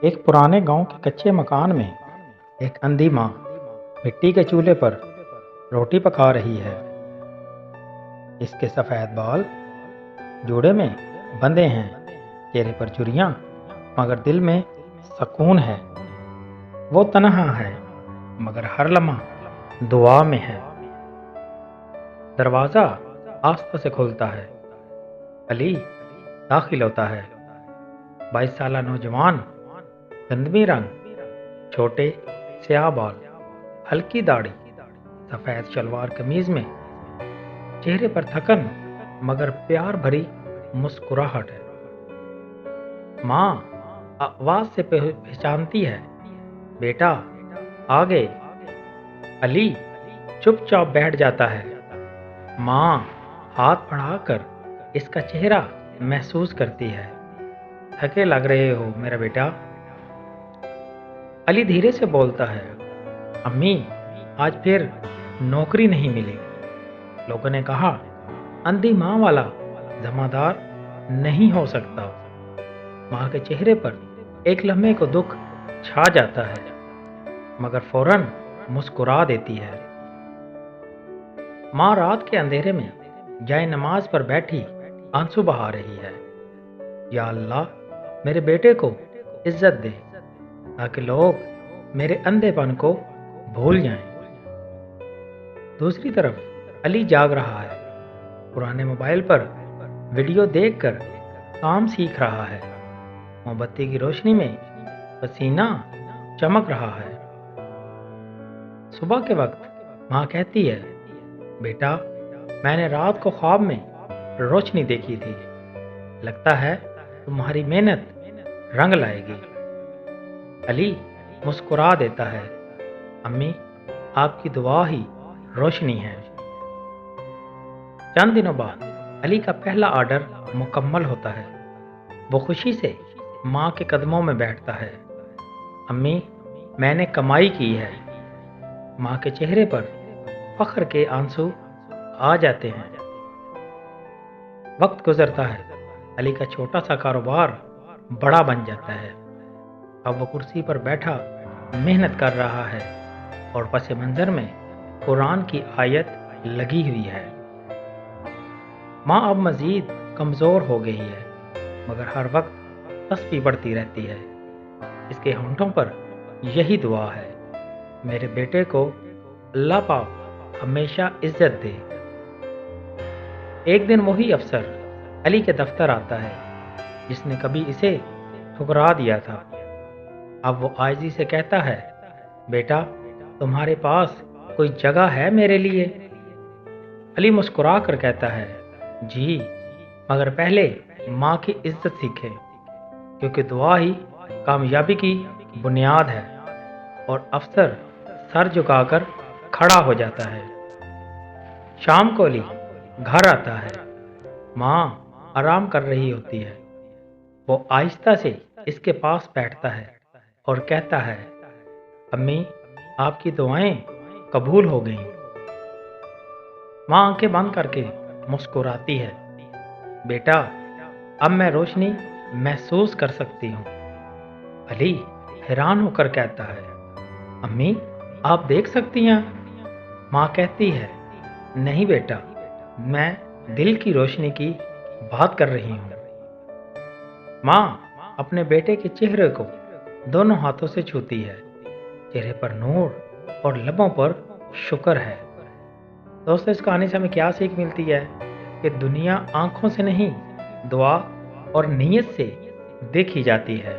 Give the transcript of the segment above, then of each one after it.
एक पुराने गांव के कच्चे मकान में एक अंधी माँ मिट्टी के चूल्हे पर रोटी पका रही है। इसके सफ़ेद बाल जूड़े में बंधे हैं, चेहरे पर झुर्रियाँ, मगर दिल में सुकून है। वो तन्हा है, मगर हर लम्हा दुआ में है। दरवाज़ा आस्ते से खुलता है। अली दाखिल होता है। 22 साला नौजवान, गंदमी रंग, छोटे स्याह बाल, हल्की दाढ़ी, सफ़ेद शलवार कमीज में, चेहरे पर थकन मगर प्यार भरी मुस्कुराहट है। माँ आवाज से पहचानती है, बेटा आ गए। अली चुपचाप बैठ जाता है। माँ हाथ बढ़ाकर इसका चेहरा महसूस करती है। थके लग रहे हो मेरा बेटा। अली धीरे से बोलता है, अम्मी आज फिर नौकरी नहीं मिली। लोगों ने कहा अंधी माँ वाला जमादार नहीं हो सकता। माँ के चेहरे पर एक लम्हे को दुख छा जाता है, मगर फौरन मुस्कुरा देती है। माँ रात के अंधेरे में जाए नमाज पर बैठी आंसू बहा रही है। या अल्लाह, मेरे बेटे को इज्जत दे ताकि लोग मेरे अंधेपन को भूल जाएं। दूसरी तरफ अली जाग रहा है। पुराने मोबाइल पर वीडियो देखकर काम सीख रहा है। मोमबत्ती की रोशनी में पसीना चमक रहा है। सुबह के वक्त माँ कहती है, बेटा मैंने रात को ख्वाब में रोशनी देखी थी। लगता है तुम्हारी मेहनत रंग लाएगी। अली मुस्कुरा देता है, अम्मी आपकी दुआ ही रोशनी है। चंद दिनों बाद अली का पहला ऑर्डर मुकम्मल होता है। वो खुशी से माँ के कदमों में बैठता है। अम्मी मैंने कमाई की है। माँ के चेहरे पर फख्र के आंसू आ जाते हैं। वक्त गुजरता है। अली का छोटा सा कारोबार बड़ा बन जाता है। अब वो कुर्सी पर बैठा मेहनत कर रहा है और पस मंजर में कुरान की आयत लगी हुई है। माँ अब मजीद कमज़ोर हो गई है, मगर हर वक्त तस्बीह पढ़ती रहती है। इसके होंठों पर यही दुआ है, मेरे बेटे को अल्लाह पाक हमेशा इज्जत दे। एक दिन वही अफसर अली के दफ्तर आता है जिसने कभी इसे ठुकरा दिया था। अब वो आजिज़ी से कहता है, बेटा तुम्हारे पास कोई जगह है मेरे लिए? अली मुस्कुरा कर कहता है, जी, मगर पहले माँ की इज्जत सीखे, क्योंकि दुआ ही कामयाबी की बुनियाद है। और अफसर सर झुकाकर खड़ा हो जाता है। शाम को अली घर आता है। माँ आराम कर रही होती है। वो आहिस्ता से इसके पास बैठता है और कहता है, अम्मी आपकी दुआएं कबूल हो गईं। माँ आंखें बंद करके मुस्कुराती है, बेटा अब मैं रोशनी महसूस कर सकती हूँ। अली हैरान होकर कहता है, अम्मी आप देख सकती हैं? माँ कहती है, नहीं बेटा, मैं दिल की रोशनी की बात कर रही हूँ। माँ अपने बेटे के चेहरे को दोनों हाथों से छूती है। चेहरे पर नूर और लबों पर शुक्र है। दोस्तों, इस कहानी से हमें क्या सीख मिलती है कि दुनिया आंखों से नहीं, दुआ और नीयत से देखी जाती है।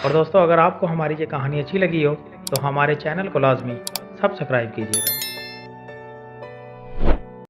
और दोस्तों, अगर आपको हमारी ये कहानी अच्छी लगी हो तो हमारे चैनल को लाजमी सब्सक्राइब कीजिएगा।